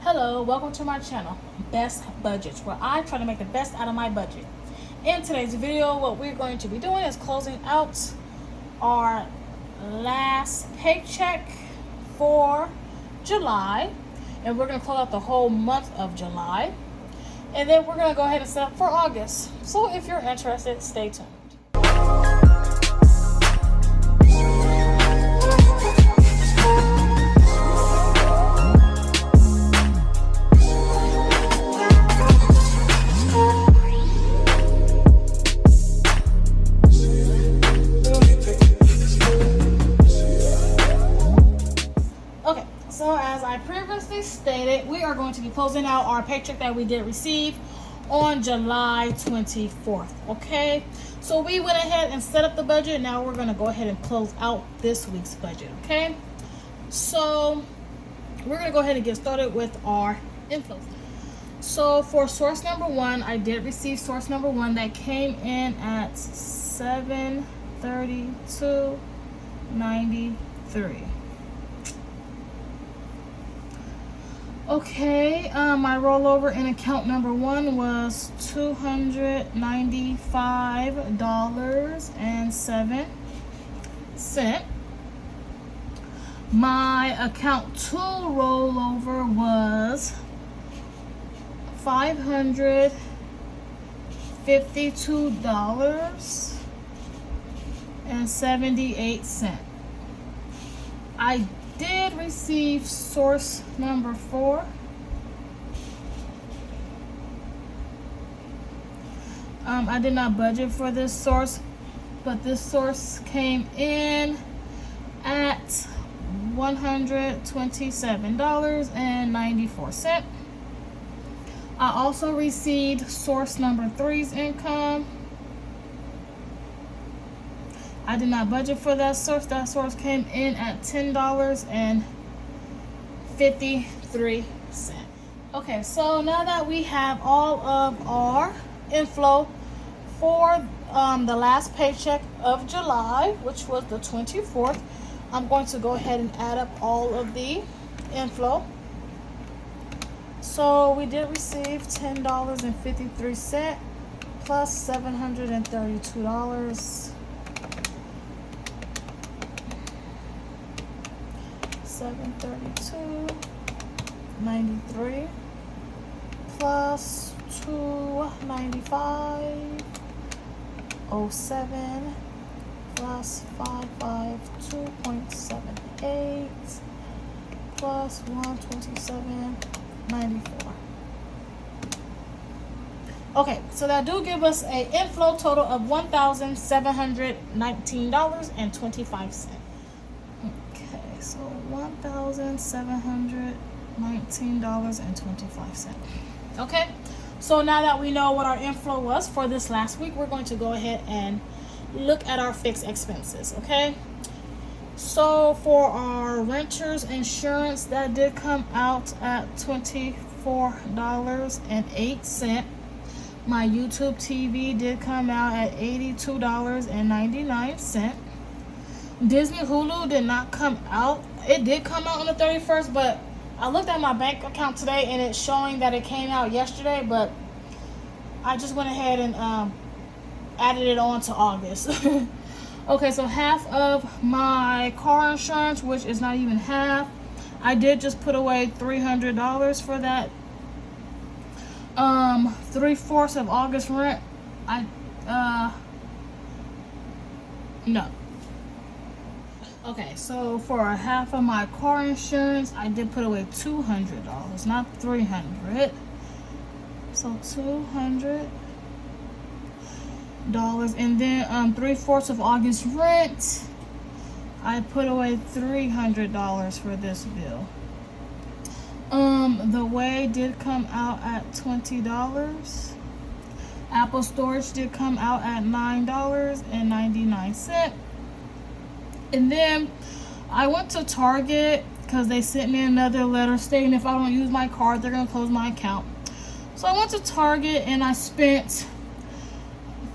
Hello, welcome to my channel, Best Budgets, where I try to make the best out of my budget. In today's video, what we're going to be doing is closing out our last paycheck for July, and we're going to close out the whole month of July, and then we're going to go ahead and set up for August. So if you're interested, stay tuned. So as I previously stated, we are going to be closing out our paycheck that we did receive on July 24th. Okay, so we went ahead and set up the budget. Now we're going to go ahead and close out this week's budget. Okay, so we're going to go ahead and get started with our inflows. So for source number one, I did receive source number one that came in at $732.93. Okay, my rollover in account number one was $295.07. My account two rollover was $552.78. I did receive source number four. I did not budget for this source, but this source came in at $127.94. I also received source number three's income. I did not budget for that source. That source came in at $10.53. Okay, so now that we have all of our inflow for the last paycheck of July, which was the 24th, I'm going to go ahead and add up all of the inflow. So we did receive $10.53 plus $732. $732.93 plus $295.07 plus $552.78 plus $127.94. Okay, so that do give us a inflow total of $1,719.25. Okay, so $1,719.25. Okay, so now that we know what our inflow was for this last week, we're going to go ahead and look at our fixed expenses. Okay, so for our renter's insurance, that did come out at $24.08. My YouTube TV did come out at $82.99. Disney Hulu did not come out. It did come out on the 31st, but I looked at my bank account today and it's showing that it came out yesterday, but I just went ahead and added it on to August. Okay, so half of my car insurance, which is not even half, I did just put away $300 for that. 3/4 of August rent, no. Okay, so for a half of my car insurance, I did put away $200, not $300. So $200, and then 3/4 of August rent, I put away $300 for this bill. The Way did come out at $20. Apple Storage did come out at $9.99. And then I went to Target because they sent me another letter stating if I don't use my card, they're going to close my account. So I went to Target and I spent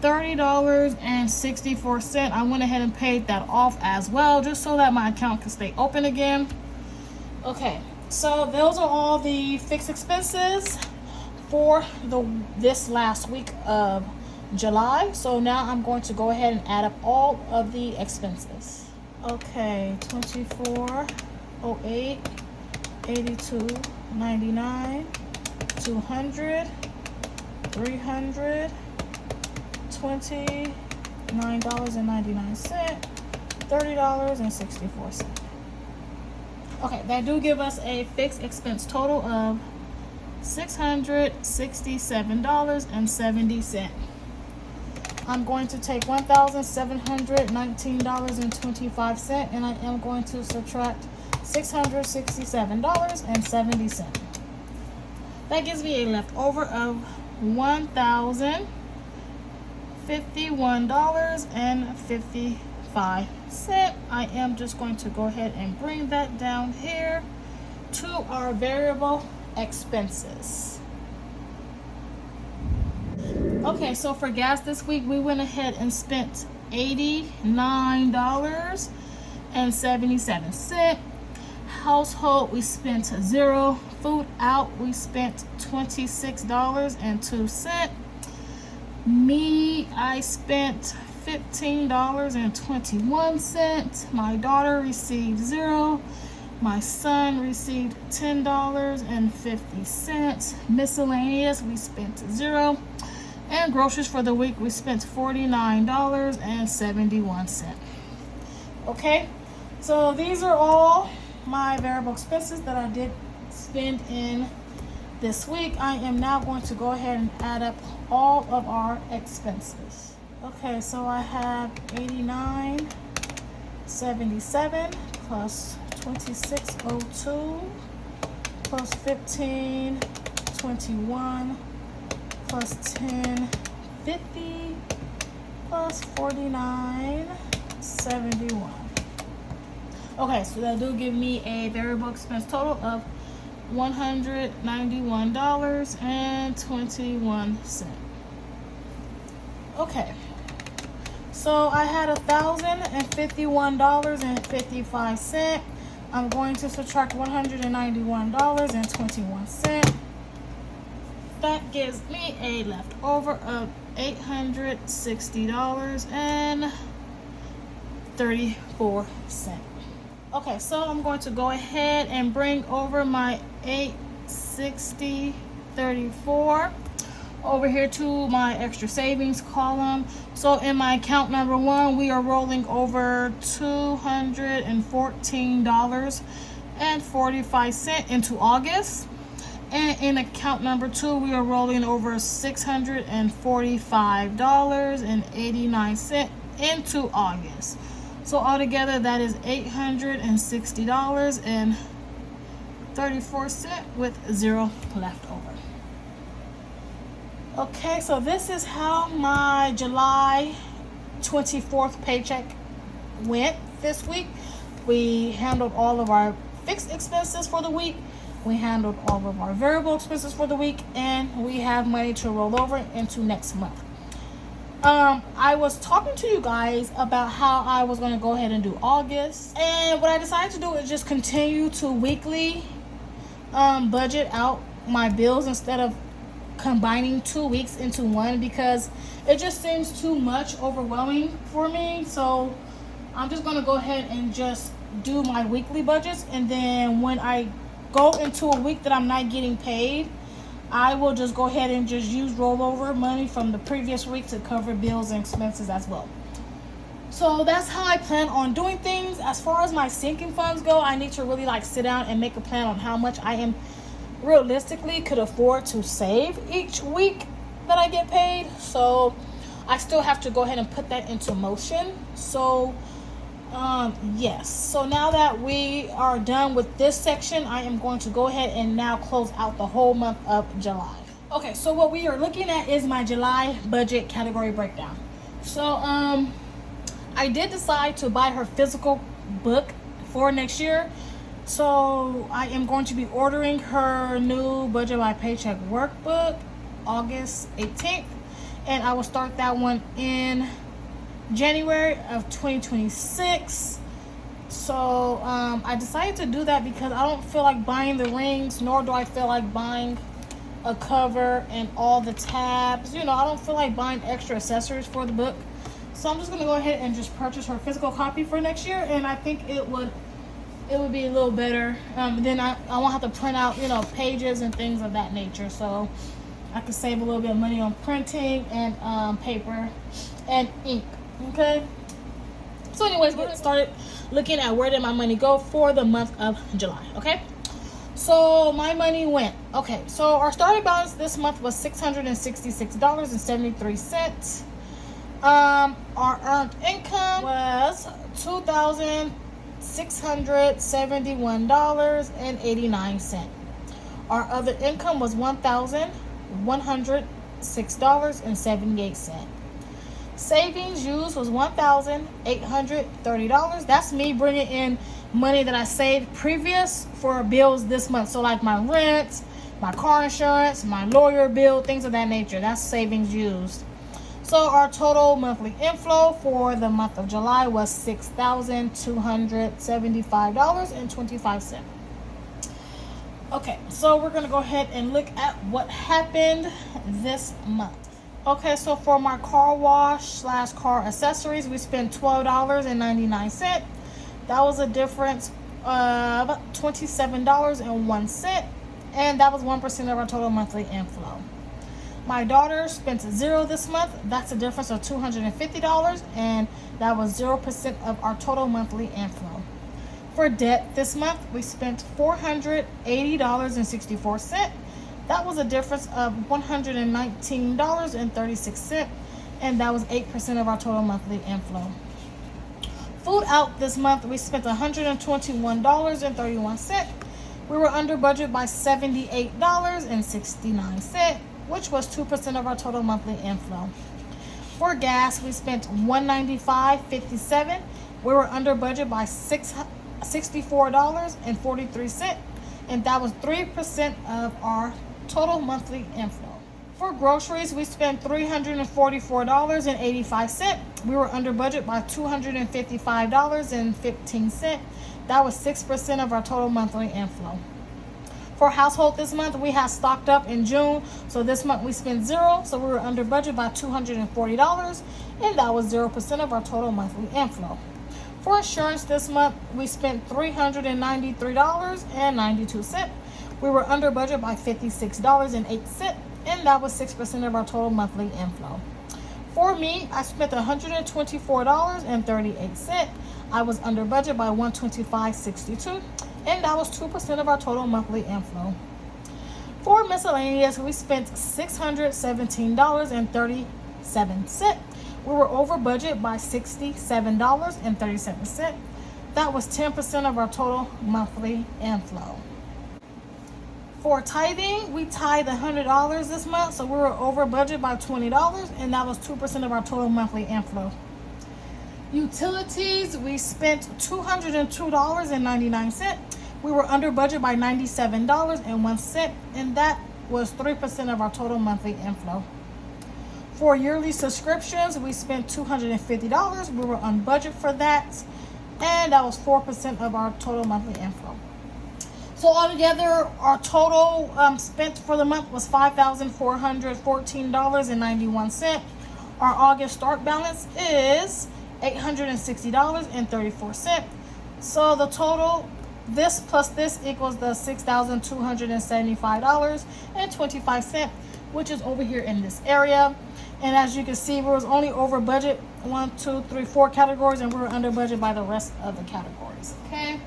$30.64. I went ahead and paid that off as well, just so that my account can stay open again. Okay, So those are all the fixed expenses for this last week of July. So now I'm going to go ahead and add up all of the expenses. Okay, 2408, 82.99, 200, 300, $29.99, $30.64. Okay, that do give us a fixed expense total of $667.70. I'm going to take $1,719.25 and I am going to subtract $667.70. That gives me a leftover of $1,051.55. I am just going to go ahead and bring that down here to our variable expenses. Okay, so for gas this week, we went ahead and spent $89.77. Household, we spent $0. Food out, we spent $26.02. Me, I spent $15.21. My daughter received $0. My son received $10.50. Miscellaneous, we spent $0. And groceries for the week, we spent $49.71. Okay, so these are all my variable expenses that I did spend in this week. I am now going to go ahead and add up all of our expenses. Okay, so I have $89.77 plus $26.02 plus $15.21 plus $10.50 plus $49.71. Okay, so that do give me a variable expense total of $191.21. Okay, so I had $1,051.55. I'm going to subtract $191.21. That gives me a leftover of $860.34. Okay, so I'm going to go ahead and bring over my $860.34 over here to my extra savings column. So in my account number 1, we are rolling over $214.45 into August. And in account number 2, we are rolling over $645.89 into August. So altogether, that is $860.34 with $0 left over. Okay, so this is how my July 24th paycheck went this week. We handled all of our fixed expenses for the week. We handled all of our variable expenses for the week, and we have money to roll over into next month. I was talking to you guys about how I was going to go ahead and do August, and what I decided to do is just continue to weekly budget out my bills instead of combining 2 weeks into one, because it just seems too much overwhelming for me. So I'm just going to go ahead and just do my weekly budgets, and then when I go into a week that I'm not getting paid, I will just go ahead and just use rollover money from the previous week to cover bills and expenses as well. So that's how I plan on doing things. As far as my sinking funds go, I need to really sit down and make a plan on how much I am realistically could afford to save each week that I get paid. So I still have to go ahead and put that into motion. So yes, so now that we are done with this section, I am going to go ahead and now close out the whole month of July. Okay, so what we are looking at is my July budget category breakdown. So I did decide to buy her physical book for next year. So I am going to be ordering her new Budget by Paycheck workbook August 18th, and I will start that one in January of 2026. So I decided to do that because I don't feel like buying the rings, nor do I feel like buying a cover and all the tabs. You know, I don't feel like buying extra accessories for the book. So I'm just going to go ahead and just purchase her physical copy for next year, and I think it would be a little better. Then I won't have to print out, you know, pages and things of that nature. So I could save a little bit of money on printing and paper and ink. Okay. So anyways, we started looking at where did my money go for the month of July. Okay. So my money went. Okay. So our starting balance this month was $666.73. Our earned income was $2,671.89. Our other income was $1,106.78. Savings used was $1,830. That's me bringing in money that I saved previous for bills this month. So like my rent, my car insurance, my lawyer bill, things of that nature. That's savings used. So our total monthly inflow for the month of July was $6,275.25. Okay, so we're going to go ahead and look at what happened this month. Okay, so for my car wash / car accessories, we spent $12.99. That was a difference of $27.01, and that was 1% of our total monthly inflow. My daughter spent $0 this month. That's a difference of $250, and that was 0% of our total monthly inflow. For debt this month, we spent $480.64. That was a difference of $119.36, and that was 8% of our total monthly inflow. Food out this month, we spent $121.31. We were under budget by $78.69, which was 2% of our total monthly inflow. For gas, we spent $195.57. We were under budget by $64.43, and that was 3% of our total monthly inflow. For groceries, we spent $344.85. We were under budget by $255.15. That was 6% of our total monthly inflow. For household this month, we had stocked up in June, so this month we spent $0, so we were under budget by $240, and that was 0% of our total monthly inflow. For insurance this month, we spent $393.92. We were under budget by $56.08, and that was 6% of our total monthly inflow. For me, I spent $124.38. I was under budget by $125.62, and that was 2% of our total monthly inflow. For miscellaneous, we spent $617.37. We were over budget by $67.37. That was 10% of our total monthly inflow. For tithing, we tithed $100 this month, so we were over budget by $20, and that was 2% of our total monthly inflow. Utilities, we spent $202.99. We were under budget by $97.01, and that was 3% of our total monthly inflow. For yearly subscriptions, we spent $250. We were on budget for that, and that was 4% of our total monthly inflow. So altogether, our total spent for the month was $5,414.91. Our August start balance is $860.34. So the total, this plus this equals the $6,275.25, which is over here in this area. And as you can see, we was only over budget 1, 2, 3, 4 categories, and we were under budget by the rest of the categories. Okay.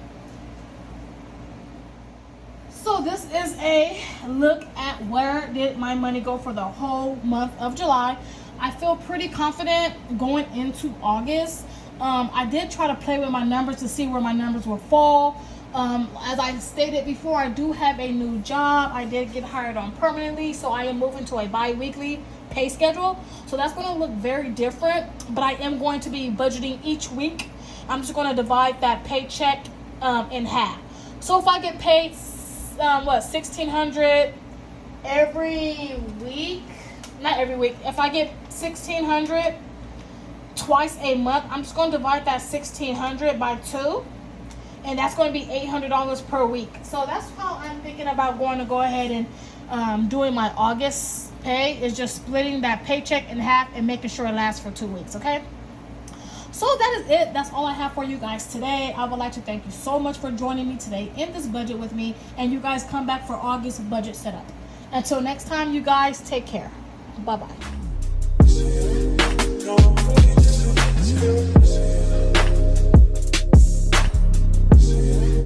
So this is a look at where did my money go for the whole month of July. I feel pretty confident going into August. I did try to play with my numbers to see where my numbers will fall. As I stated before, I do have a new job. I did get hired on permanently, so I am moving to a bi-weekly pay schedule. So that's going to look very different, but I am going to be budgeting each week. I'm just going to divide that paycheck in half. So if I get paid $1,600 every week, not every week, if I get $1,600 twice a month, I'm just going to divide that $1,600 by 2. and that's going to be $800 per week. So that's how I'm thinking about go ahead and doing my August pay, is just splitting that paycheck in half and making sure it lasts for 2 weeks. Okay, so that is it. That's all I have for you guys today. I would like to thank you so much for joining me today in this budget with me, and you guys come back for August budget setup. Until next time, you guys take care. Bye bye.